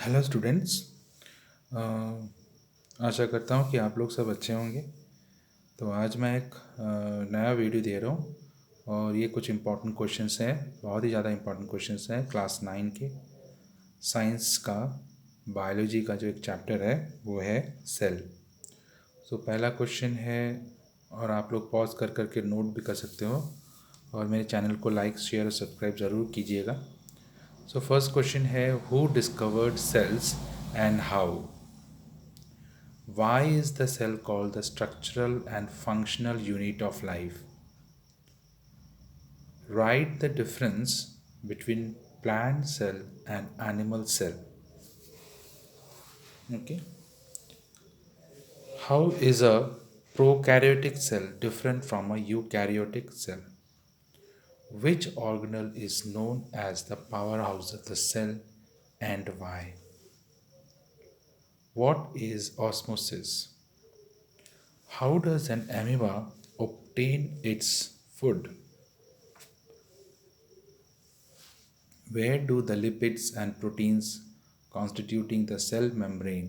Hello students. आशा करता हूँ कि आप लोग सब अच्छे होंगे। तो आज मैं एक नया वीडियो दे रहा हूँ और ये कुछ इम्पोर्टेंट क्वेश्चंस हैं, बहुत ही ज़्यादा इम्पोर्टेंट क्वेश्चंस हैं क्लास 9 के साइंस का। बायोलॉजी का जो एक चैप्टर है वो है सेल। सो पहला क्वेश्चन है, और आप लोग पॉज कर करके नोट भी कर सकते हो, और मेरे चैनल को लाइक शेयर और सब्सक्राइब ज़रूर कीजिएगा। सो फर्स्ट क्वेश्चन है, who discovered cells and how? Why is the cell called the structural and functional unit of life? Write the difference between plant cell and animal cell. Okay. How is a prokaryotic cell different from a eukaryotic cell? Which organelle is known as the powerhouse of the cell and why? What is osmosis? How does an amoeba obtain its food? Where do the lipids and proteins constituting the cell membrane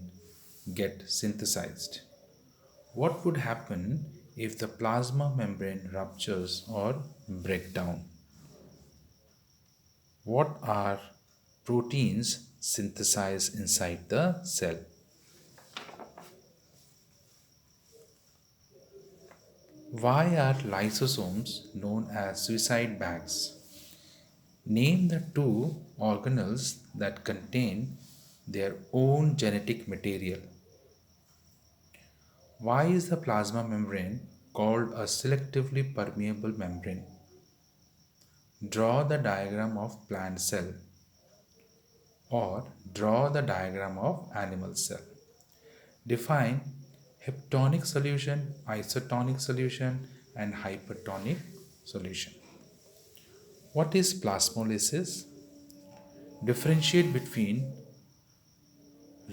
get synthesized? What would happen if the plasma membrane ruptures or break down? What are proteins synthesized inside the cell? Why are lysosomes known as suicide bags? Name the two organelles that contain their own genetic material. Why is the plasma membrane called a selectively permeable membrane? Draw the diagram of plant cell, or draw the diagram of animal cell. Define hyptonic solution, isotonic solution, and hypertonic solution. What is plasmolysis? Differentiate between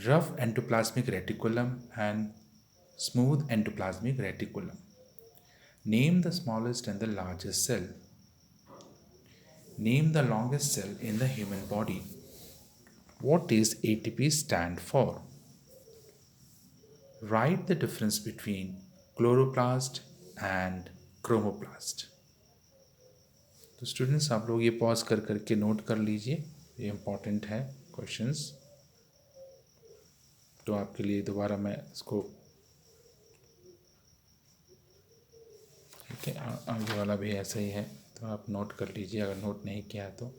rough endoplasmic reticulum and smooth endoplasmic reticulum. Name the smallest and the largest cell. Name the longest cell in the human body. What is ATP stand for? Write the difference between chloroplast and chromoplast. तो students, आप लोग ये pause कर करके note कर लीजिए, ये important है क्वेश्चंस। तो आपके लिए दोबारा मैं इसको, ठीक है, आगे वाला भी ऐसा ही है, तो आप नोट कर लीजिए अगर नोट नहीं किया तो।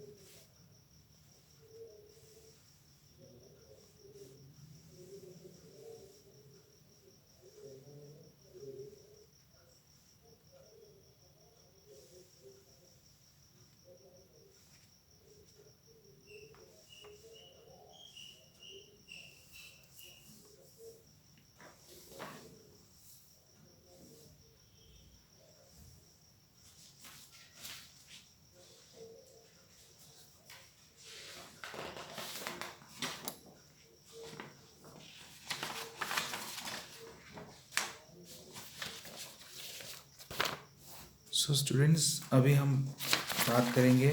सो स्टूडेंट्स, अभी हम बात करेंगे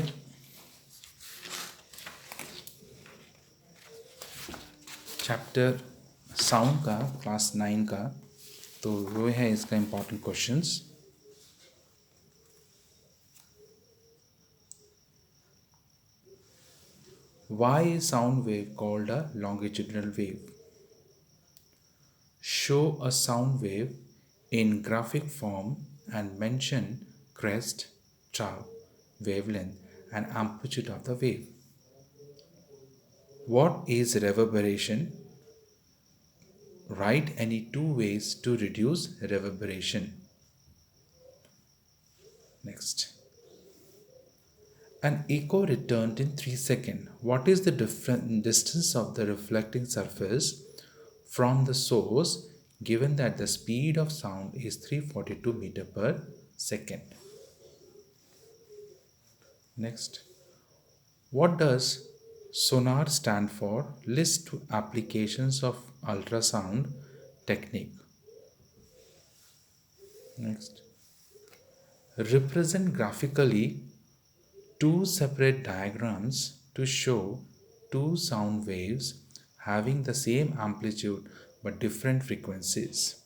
चैप्टर साउंड का, क्लास 9 का। तो वो है इसका important questions. Why is sound wave called a longitudinal wave? Show a sound wave in graphic form and mention crest, trough, wavelength, and amplitude of the wave. What is reverberation? Write any two ways to reduce reverberation. Next. An echo returned in 3 seconds. What is the different distance of the reflecting surface from the source given that the speed of sound is 342 meter per second? Next. What does sonar stand for? List two applications of ultrasound technique. Next. Represent graphically two separate diagrams to show two sound waves having the same amplitude but different frequencies.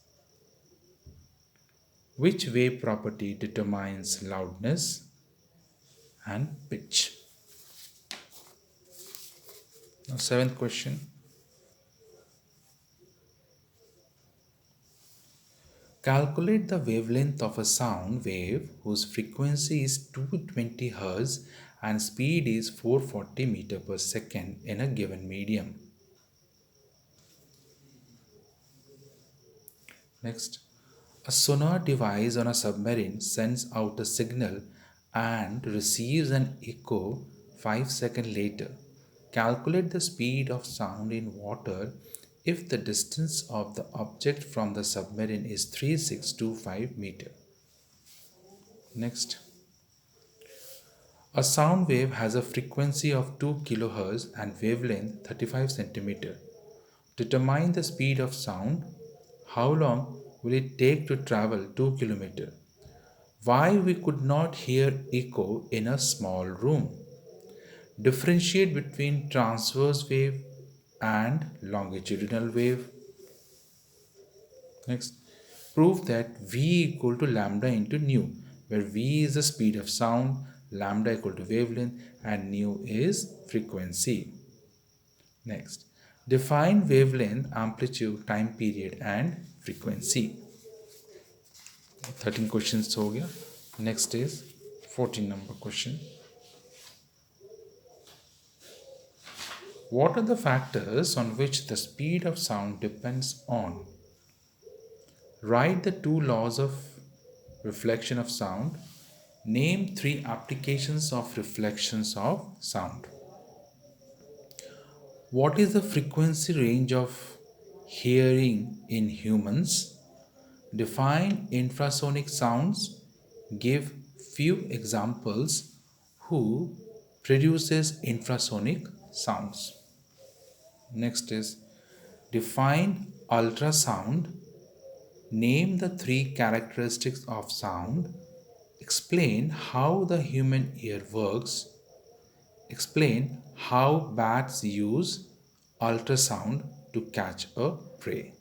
Which wave property determines loudness and pitch? Now, seventh question. Calculate the wavelength of a sound wave whose frequency is 220 Hz and speed is 440 meter per second in a given medium. Next, a sonar device on a submarine sends out a signal and receives an echo 5 seconds later. Calculate the speed of sound in water if the distance of the object from the submarine is 3625 meter. Next, a sound wave has a frequency of 2 kHz and wavelength 35 cm. Determine the speed of sound. How long will it take to travel 2 km? Why we could not hear echo in a small room? Differentiate between transverse wave and longitudinal wave. Next, prove that V equal to lambda into nu, where V is the speed of sound, lambda equal to wavelength, and nu is frequency. Next, define wavelength, amplitude, time period, and frequency. 13 questions हो गया. Next is 14 number question. What are the factors on which the speed of sound depends on? Write the two laws of reflection of sound. Name three applications of reflections of sound. What is the frequency range of hearing in humans? Define infrasonic sounds. Give few examples who produces infrasonic sounds. Next is define ultrasound. Name the three characteristics of sound. Explain how the human ear works. Explain how bats use ultrasound to catch a prey.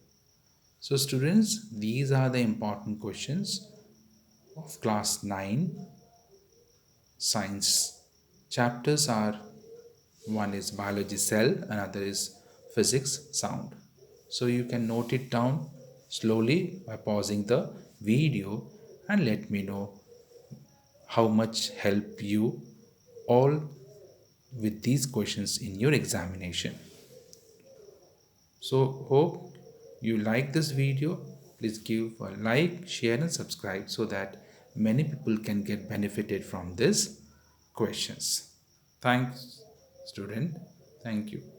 So students, these are the important questions of class 9 science. Chapters are, one is biology cell, another is physics sound. So you can note it down slowly by pausing the video and let me know how much help you all with these questions in your examination. So hope you like this video. Please give a like, share and subscribe so that many people can get benefited from these questions. Thanks student. Thank you.